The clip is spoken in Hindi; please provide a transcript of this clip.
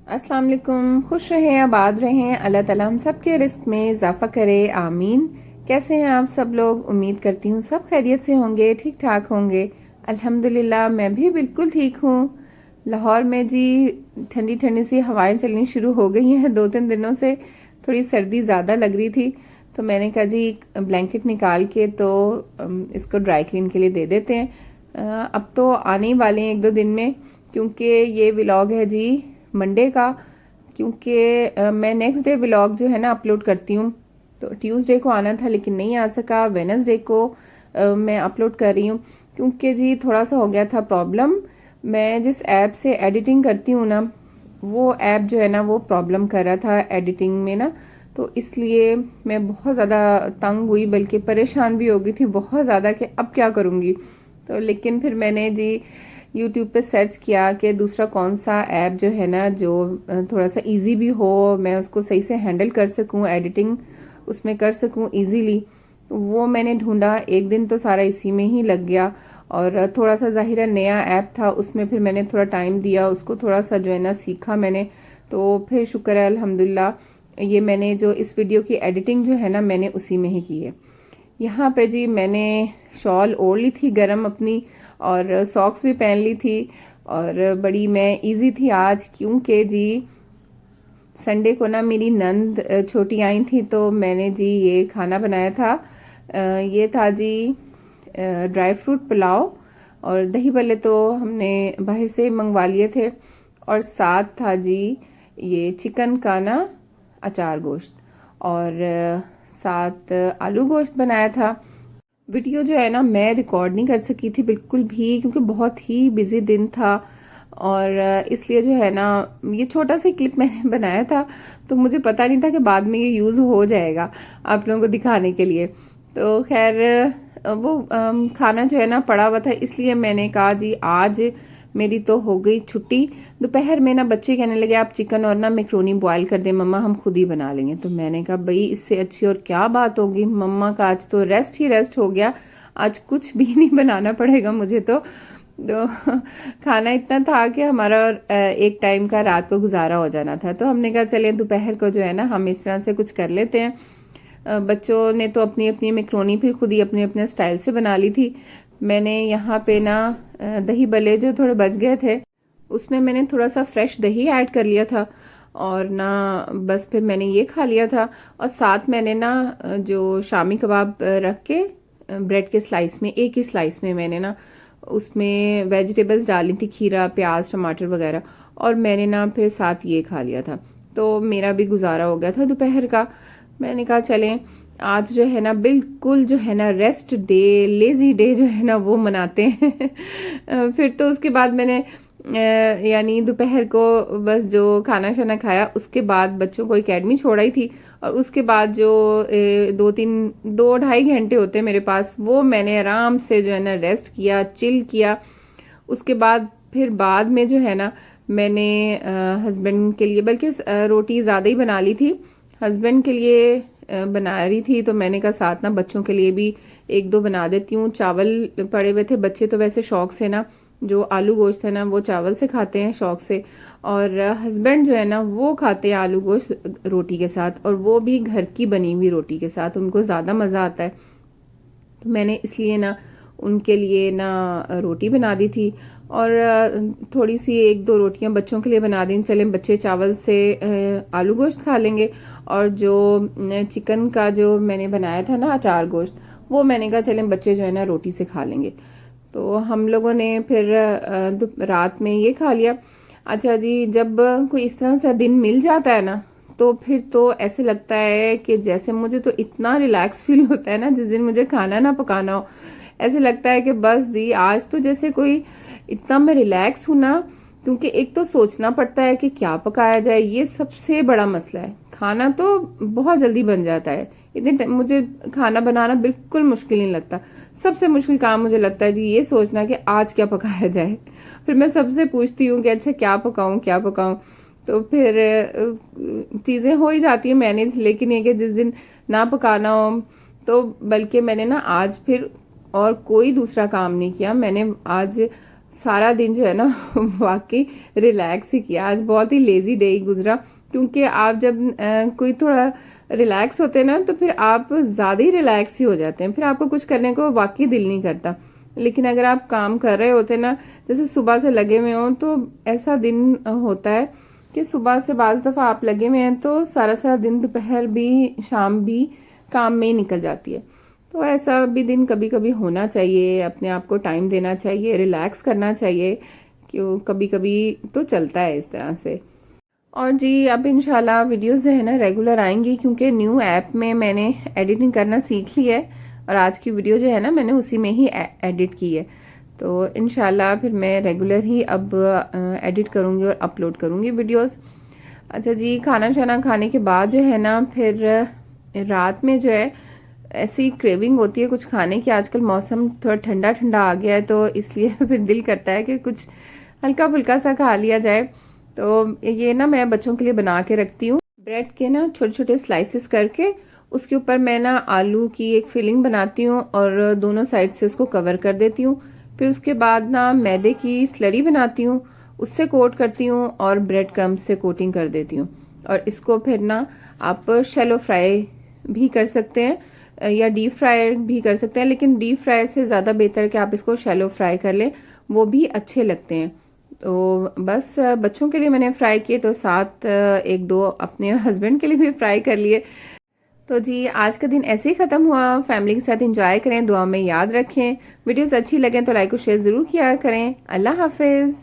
अस्सलाम वालेकुम। खुश रहें, आबाद रहें, अल्लाह ताला हम सब के रिस्क में इजाफा करे, आमीन। कैसे हैं आप सब लोग? उम्मीद करती हूँ सब खैरियत से होंगे, ठीक ठाक होंगे। अल्हम्दुलिल्लाह मैं भी बिल्कुल ठीक हूँ। लाहौर में जी ठंडी ठंडी सी हवाएं चलनी शुरू हो गई हैं। 2-3 दिनों से थोड़ी सर्दी ज़्यादा लग रही थी, तो मैंने कहा जी ब्लैंकेट निकाल के तो इसको ड्राई क्लीन के लिए दे देते हैं। अब तो आने ही वाले हैं 1-2 दिन में, क्योंकि ये व्लॉग है जी मंडे का। क्योंकि मैं नेक्स्ट डे व्लॉग जो है ना अपलोड करती हूँ, तो ट्यूसडे को आना था लेकिन नहीं आ सका। वेडनेसडे को मैं अपलोड कर रही हूँ, क्योंकि जी थोड़ा सा हो गया था प्रॉब्लम। मैं जिस ऐप से एडिटिंग करती हूँ ना, वो ऐप जो है ना वो प्रॉब्लम कर रहा था एडिटिंग में ना, तो इसलिए मैं बहुत ज़्यादा तंग हुई, बल्कि परेशान भी हो गई थी बहुत ज़्यादा कि अब क्या करूँगी। तो लेकिन फिर मैंने जी यूट्यूब पे सर्च किया कि दूसरा कौन सा ऐप जो है ना जो थोड़ा सा इजी भी हो, मैं उसको सही से हैंडल कर सकूं, एडिटिंग उसमें कर सकूं इजीली। वो मैंने ढूंढा, एक दिन तो सारा इसी में ही लग गया। और थोड़ा सा ज़ाहिर नया ऐप था, उसमें फिर मैंने थोड़ा टाइम दिया उसको, थोड़ा सा जो है ना सीखा मैंने। तो फिर शुक्र है अल्हम्दुलिल्लाह, ये मैंने जो इस वीडियो की एडिटिंग जो है ना मैंने उसी में ही की है। यहाँ पे जी मैंने शॉल ओढ़ ली थी गरम अपनी, और सॉक्स भी पहन ली थी, और बड़ी मैं इजी थी आज, क्योंकि जी संडे को ना मेरी नंद छोटी आई थी, तो मैंने जी ये खाना बनाया था। ये था जी ड्राई फ्रूट पुलाव, और दही भल्ले तो हमने बाहर से मंगवा लिए थे, और साथ था जी ये चिकन का ना अचार गोश्त, और साथ आलू गोश्त बनाया था। वीडियो जो है ना मैं रिकॉर्ड नहीं कर सकी थी बिल्कुल भी, क्योंकि बहुत ही बिजी दिन था, और इसलिए जो है ना ये छोटा सा क्लिप मैंने बनाया था, तो मुझे पता नहीं था कि बाद में ये यूज़ हो जाएगा आप लोगों को दिखाने के लिए। तो खैर वो खाना जो है ना पड़ा हुआ था, इसलिए मैंने कहा जी आज मेरी तो हो गई छुट्टी। दोपहर में ना बच्चे कहने लगे आप चिकन और ना मैक्रोनी बॉयल कर दे मम्मा, हम खुद ही बना लेंगे। तो मैंने कहा भाई इससे अच्छी और क्या बात होगी, मम्मा का आज तो रेस्ट ही रेस्ट हो गया, आज कुछ भी नहीं बनाना पड़ेगा मुझे। तो खाना इतना था कि हमारा एक टाइम का रात को गुजारा हो जाना था, तो हमने कहा चले दोपहर को जो है ना हम इस तरह से कुछ कर लेते हैं। बच्चों ने तो अपनी अपनी मैक्रोनी फिर खुद ही अपने अपने स्टाइल से बना ली थी। मैंने यहाँ पे ना दही भल्ले जो थोड़े बच गए थे, उसमें मैंने थोड़ा सा फ्रेश दही ऐड कर लिया था, और ना बस फिर मैंने ये खा लिया था। और साथ मैंने ना जो शामी कबाब रख के ब्रेड के स्लाइस में, एक ही स्लाइस में मैंने ना उसमें वेजिटेबल्स डाली थी, खीरा प्याज टमाटर वगैरह, और मैंने ना फिर साथ ये खा लिया था। तो मेरा भी गुजारा हो गया था दोपहर का। मैंने कहा चलें आज जो है ना बिल्कुल जो है ना रेस्ट डे, लेजी डे जो है ना वो मनाते हैं। फिर तो उसके बाद मैंने यानी दोपहर को बस जो खाना शाना खाया, उसके बाद बच्चों को एकेडमी छोड़ाई थी, और उसके बाद जो 2-2.5 घंटे होते हैं मेरे पास, वो मैंने आराम से जो है ना रेस्ट किया, चिल किया। उसके बाद फिर बाद में जो है ना मैंने हस्बैंड के लिए, बल्कि रोटी ज़्यादा ही बना ली थी, हस्बैंड के लिए बना रही थी, तो मैंने कहा साथ ना बच्चों के लिए भी 1-2 बना देती हूँ। चावल पड़े हुए थे, बच्चे तो वैसे शौक से ना जो आलू गोश्त है ना वो चावल से खाते हैं शौक से, और हस्बैंड जो है ना वो खाते हैं आलू गोश्त रोटी के साथ, और वो भी घर की बनी हुई रोटी के साथ, उनको ज़्यादा मज़ा आता है। तो मैंने इसलिए ना उनके लिए ना रोटी बना दी थी, और थोड़ी सी 1-2 रोटियां बच्चों के लिए बना दी। चले बच्चे चावल से आलू गोश्त खा लेंगे, और जो चिकन का जो मैंने बनाया था ना अचार गोश्त, वो मैंने कहा चलें बच्चे जो है ना रोटी से खा लेंगे। तो हम लोगों ने फिर रात में ये खा लिया। अच्छा जी, जब कोई इस तरह से दिन मिल जाता है ना, तो फिर तो ऐसे लगता है कि जैसे मुझे तो इतना रिलैक्स फील होता है ना, जिस दिन मुझे खाना ना पकाना हो, ऐसे लगता है कि बस जी आज तो जैसे कोई इतना मैं रिलैक्स हूं ना। क्योंकि एक तो सोचना पड़ता है कि क्या पकाया जाए, ये सबसे बड़ा मसला है। खाना तो बहुत जल्दी बन जाता है, इतने मुझे खाना बनाना बिल्कुल मुश्किल नहीं लगता। सबसे मुश्किल काम मुझे लगता है जी ये सोचना कि आज क्या पकाया जाए। फिर मैं सबसे पूछती हूँ कि अच्छा क्या पकाऊं क्या पकाऊं, तो फिर चीज़ें हो ही जाती है मैनेज। लेकिन ये कि जिस दिन ना पकाना हो, तो बल्कि मैंने ना आज फिर और कोई दूसरा काम नहीं किया, मैंने आज सारा दिन जो है ना वाकई रिलैक्स ही किया। आज बहुत ही लेजी डे ही गुजरा, क्योंकि आप जब कोई थोड़ा रिलैक्स होते हैं ना तो फिर आप ज़्यादा ही रिलैक्स ही हो जाते हैं, फिर आपको कुछ करने को वाकई दिल नहीं करता। लेकिन अगर आप काम कर रहे होते ना, जैसे सुबह से लगे हुए हों, तो ऐसा दिन होता है कि सुबह से बाज़ दफ़ा आप लगे हुए हैं तो सारा सारा दिन, दोपहर भी शाम भी काम में ही निकल जाती है। तो ऐसा भी दिन कभी कभी होना चाहिए, अपने आप को टाइम देना चाहिए, रिलैक्स करना चाहिए, क्यों कभी कभी तो चलता है इस तरह से। और जी अब इंशाल्लाह वीडियोस जो है ना रेगुलर आएंगी, क्योंकि न्यू ऐप में मैंने एडिटिंग करना सीख लिया है और आज की वीडियो जो है ना मैंने उसी में ही एडिट की है। तो इंशाल्लाह फिर मैं रेगुलर ही अब एडिट करूँगी और अपलोड करूँगी वीडियोस। अच्छा जी, खाना शाना खाने के बाद जो है ना फिर रात में जो है ऐसी क्रेविंग होती है कुछ खाने की। आजकल मौसम थोड़ा ठंडा ठंडा आ गया है, तो इसलिए फिर दिल करता है कि कुछ हल्का फुल्का सा खा लिया जाए। तो ये ना मैं बच्चों के लिए बना के रखती हूँ, ब्रेड के ना छोटे छोटे स्लाइसेस करके उसके ऊपर मैं ना आलू की एक फिलिंग बनाती हूँ और दोनों साइड से उसको कवर कर देती हूँ। फिर उसके बाद ना मैदे की स्लरी बनाती हूँ, उससे कोट करती हूँ और ब्रेड क्रम्ब से कोटिंग कर देती हूँ। और इसको फिर ना आप शैलो फ्राई भी कर सकते हैं या डीप फ्राई भी कर सकते हैं, लेकिन डीप फ्राई से ज़्यादा बेहतर है कि आप इसको शैलो फ्राई कर लें, वो भी अच्छे लगते हैं। तो बस बच्चों के लिए मैंने फ्राई किए, तो साथ एक दो अपने हस्बैंड के लिए भी फ्राई कर लिए। तो जी आज का दिन ऐसे ही ख़त्म हुआ। फैमिली के साथ एंजॉय करें, दुआ में याद रखें। वीडियोस अच्छी लगें तो लाइक और शेयर ज़रूर किया करें। अल्लाह हाफिज़।